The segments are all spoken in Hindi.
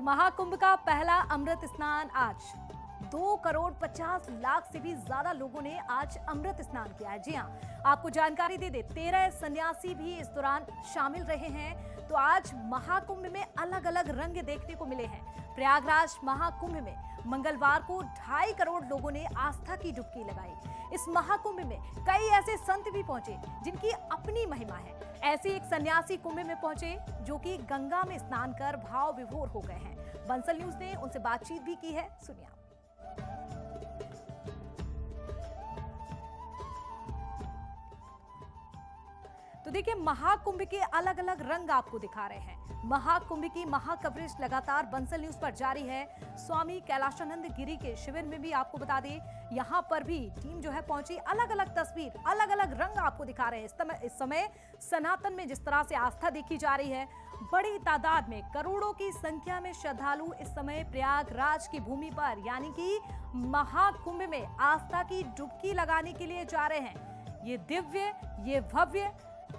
तो महाकुंभ का पहला अमृत स्नान आज 2,50,00,000 से भी ज्यादा लोगों ने आज अमृत स्नान किया है। जी हाँ, आपको जानकारी दे दे 13 सन्यासी भी इस दौरान शामिल रहे हैं। तो आज महाकुंभ में अलग अलग रंग देखने को मिले हैं। प्रयागराज महाकुंभ में मंगलवार को 2.5 करोड़ लोगों ने आस्था की डुबकी लगाई। इस महाकुंभ में कई ऐसे संत भी पहुंचे जिनकी अपनी महिमा है। ऐसे एक सन्यासी कुंभ में पहुंचे जो कि गंगा में स्नान कर भाव विभोर हो गए हैं। बंसल न्यूज ने उनसे बातचीत भी की है, सुनिए। तो देखिए, महाकुंभ के अलग अलग रंग आपको दिखा रहे हैं। महाकुंभ की महाकवरेज लगातार बंसल न्यूज पर जारी है। स्वामी कैलाशानंद गिरी के शिविर में भी आपको बता दें, यहां पर भी टीम जो है पहुंची। अलग अलग तस्वीर, अलग अलग रंग आपको दिखा रहे हैं। इस समय सनातन में जिस तरह से आस्था देखी जा रही है, बड़ी तादाद में करोड़ों की संख्या में श्रद्धालु इस समय प्रयागराज की भूमि पर यानी कि महाकुंभ में आस्था की डुबकी लगाने के लिए जा रहे हैं। ये दिव्य, ये भव्य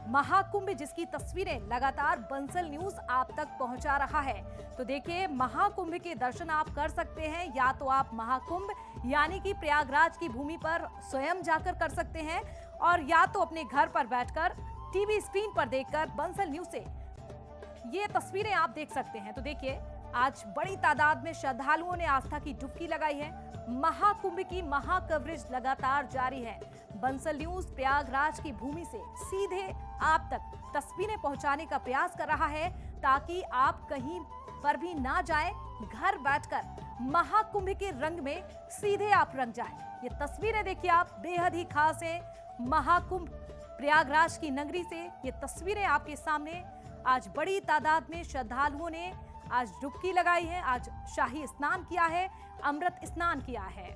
महाकुंभ जिसकी तस्वीरें लगातार बंसल न्यूज आप तक पहुंचा रहा है। तो देखिए, महाकुंभ के दर्शन आप कर सकते हैं। या तो आप महाकुंभ यानी कि प्रयागराज की भूमि पर स्वयं जाकर कर सकते हैं, और या तो अपने घर पर बैठकर टीवी स्क्रीन पर देखकर बंसल न्यूज से ये तस्वीरें आप देख सकते हैं। तो देखिए, आज बड़ी तादाद में श्रद्धालुओं ने आस्था की डुबकी लगाई है। महाकुंभ की महाकवरेज लगातार जारी है। बंसल न्यूज प्रयागराज की भूमि से सीधे आप तक तस्वीरें पहुंचाने का प्रयास कर रहा है, ताकि आप कहीं पर भी ना जाएं, घर बैठकर महाकुंभ के रंग में सीधे आप रंग जाएं। ये तस्वीरें देखिए आप, बेहद ही खास है। महाकुंभ प्रयागराज की नगरी से ये तस्वीरें आपके सामने। आज बड़ी तादाद में श्रद्धालुओं ने आज डुबकी लगाई है, आज शाही स्नान किया है, अमृत स्नान किया है।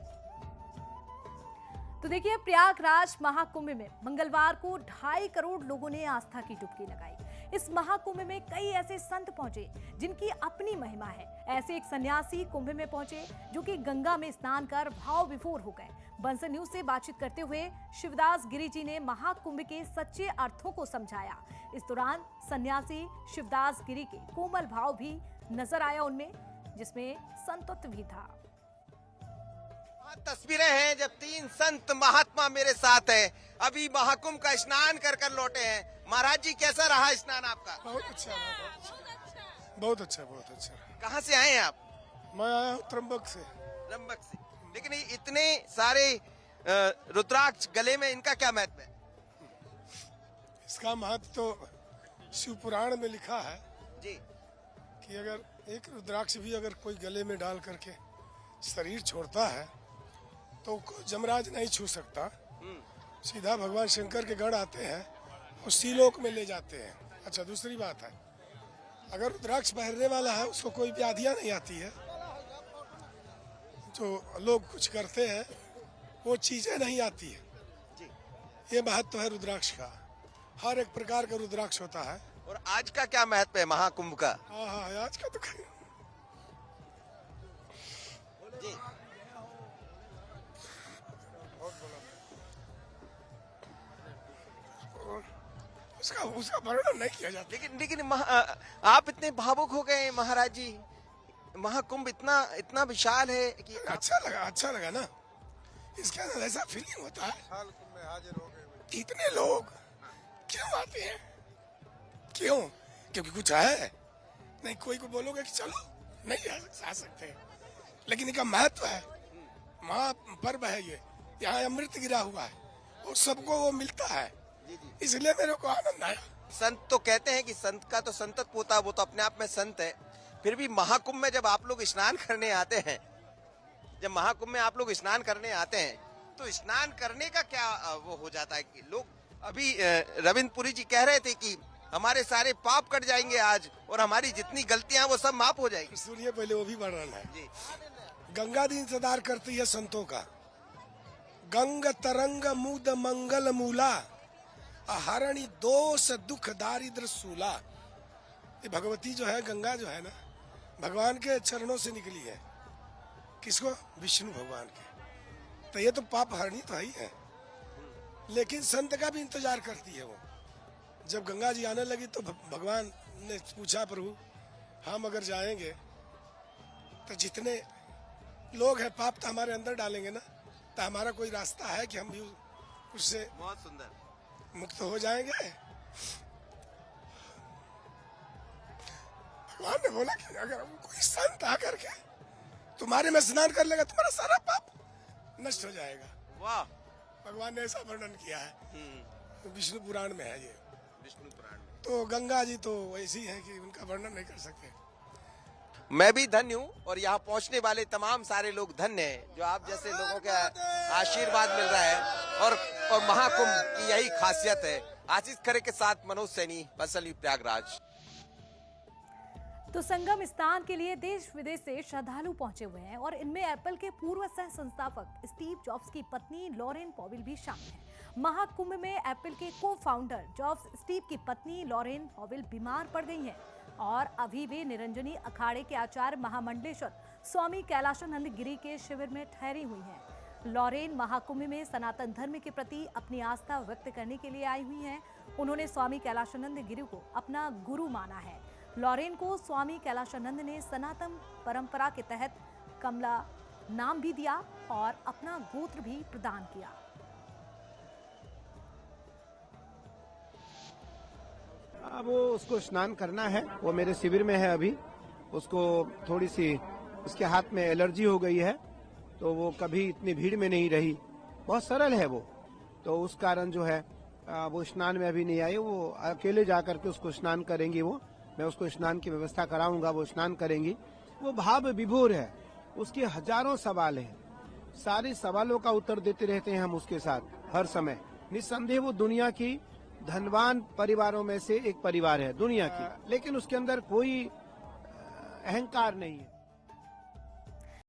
तो देखिए, प्रयागराज महाकुंभ में मंगलवार को 2.5 करोड़ लोगों ने आस्था की डुबकी लगाई। इस महाकुंभ में कई ऐसे संत पहुंचे जिनकी अपनी महिमा है। ऐसे एक सन्यासी कुंभ में पहुंचे जो कि गंगा में स्नान कर भाव विभोर हो गए। बंसल न्यूज से बातचीत करते हुए शिवदास गिरी जी ने महाकुंभ के सच्चे अर्थों को समझाया। इस दौरान सन्यासी शिवदास गिरी के कोमल भाव भी नजर आया उनमें, जिसमें संतत्व भी था। तस्वीरें हैं जब 3 संत महात्मा मेरे साथ हैं। अभी महाकुंभ का स्नान कर कर लौटे हैं। महाराज जी, कैसा रहा स्नान आपका? बहुत अच्छा, बहुत अच्छा, बहुत अच्छा। कहाँ से आए हैं आप? मैं आया हूँ त्र्यंबक से। त्र्यंबक से। लेकिन इतने सारे रुद्राक्ष गले में, इनका क्या महत्व है? इसका महत्व तो शिव पुराण में लिखा है जी कि अगर एक रुद्राक्ष भी अगर कोई गले में डाल करके शरीर छोड़ता है तो जमराज नहीं छू सकता। सीधा भगवान शंकर के गढ़ आते हैं और सीलोक में ले जाते हैं। अच्छा, दूसरी बात है, अगर रुद्राक्ष पहनने वाला है उसको कोई व्याधियां नहीं आती है। जो लोग कुछ करते हैं वो चीजें नहीं आती है। ये महत्व है रुद्राक्ष का। हर एक प्रकार का रुद्राक्ष होता है। और आज का क्या महत्व है महाकुंभ का? हाँ, आज का तो जी उसका वर्णन नहीं किया जाता। लेकिन आप इतने भावुक हो गए महाराज जी। महाकुंभ इतना विशाल है कि अच्छा लगा ना। इसके अंदर ऐसा फीलिंग होता है में हाजिर हो गए। इतने लोग क्यों आते हैं? क्यों? क्योंकि कुछ है नहीं। कोई को बोलोगे कि चलो, नहीं आ सकते। लेकिन इनका महत्व है, महापर्व है ये। यहाँ अमृत गिरा हुआ है और सबको वो मिलता है, इसलिए मेरे को आनंद आया। संत तो कहते हैं कि संत का तो संतत्व होता है, वो तो अपने आप में संत है। फिर भी महाकुंभ में जब आप लोग स्नान करने आते हैं, जब महाकुंभ में आप लोग स्नान करने आते हैं, तो स्नान करने का क्या वो हो जाता है कि लोग, अभी रविंद्र पुरी जी कह रहे थे कि हमारे सारे पाप कट जाएंगे आज और हमारी जितनी गलतियां वो सब माफ हो जाएगी। सुनिए, पहले वो भी वर्णन है जी। गंगा दी इंतजार करती है संतों का। गंग तरंग मुद मंगल मूला, हरणी दोष दुख दारिद्र सूला। ये भगवती जो है, गंगा जो है ना, भगवान के चरणों से निकली है। किसको? विष्णु भगवान के। तो ये तो पाप हरणी तो ही है, लेकिन संत का भी इंतजार करती है वो। जब गंगा जी आने लगी तो भगवान ने पूछा, प्रभु हम अगर जाएंगे तो जितने लोग हैं पाप तो हमारे अंदर डालेंगे ना, तो हमारा कोई रास्ता है कि हम भी उससे बहुत सुंदर। मुक्त हो जाएंगे। भगवान ने बोला कि अगर कोई संत आकर के तुम्हारे में स्नान कर लेगा तुम्हारा सारा पाप नष्ट हो जाएगा। वाह। भगवान ने ऐसा वर्णन किया है, विष्णु पुराण में है ये। विष्णु पुराण में तो गंगा जी तो वैसी है कि उनका वर्णन नहीं कर सकते। मैं भी धन्य हूँ और यहाँ पहुँचने वाले तमाम सारे लोग धन्य हैं जो आप जैसे लोगों के आशीर्वाद मिल रहा है। और महाकुंभ की यही खासियत है। आशीष खरे के साथ मनोज सैनी, बंसल न्यूज़ प्रयागराज। तो संगम स्नान के लिए देश विदेश से श्रद्धालु पहुंचे हुए हैं और इनमें एप्पल के पूर्व सह संस्थापक स्टीव जॉब्स की पत्नी लॉरेन पॉवेल भी शामिल हैं। महाकुंभ में एप्पल के को फाउंडर जॉब्स स्टीव की पत्नी लॉरेन पॉवेल बीमार पड़ गई हैं और अभी वे निरंजनी अखाड़े के आचार्य महामंडलेश्वर स्वामी कैलाशानंद गिरी के शिविर में ठहरी हुई हैं। लॉरेन महाकुंभ में सनातन धर्म के प्रति अपनी आस्था व्यक्त करने के लिए आई हुई हैं। उन्होंने स्वामी कैलाशानंद गिरी को अपना गुरु माना है। लॉरेन को स्वामी कैलाशानंद ने सनातन परंपरा के तहत कमला नाम भी दिया और अपना गोत्र भी प्रदान किया। वो उसको स्नान करना है, वो मेरे शिविर में है अभी। उसको थोड़ी सी उसके हाथ में एलर्जी हो गई है, तो वो कभी इतनी भीड़ में नहीं रही। बहुत सरल है वो, तो उस कारण जो है वो स्नान में अभी नहीं आई। वो अकेले जाकर के उसको स्नान करेंगी। वो मैं उसको स्नान की व्यवस्था कराऊंगा, वो स्नान करेंगी। वो भाव विभोर है, उसके हजारों सवाल हैं, सारे सवालों का उत्तर देते रहते हैं हम उसके साथ हर समय। निस्संदेह वो दुनिया की धनवान परिवारों में से एक परिवार है दुनिया की, लेकिन उसके अंदर कोई अहंकार नहीं है।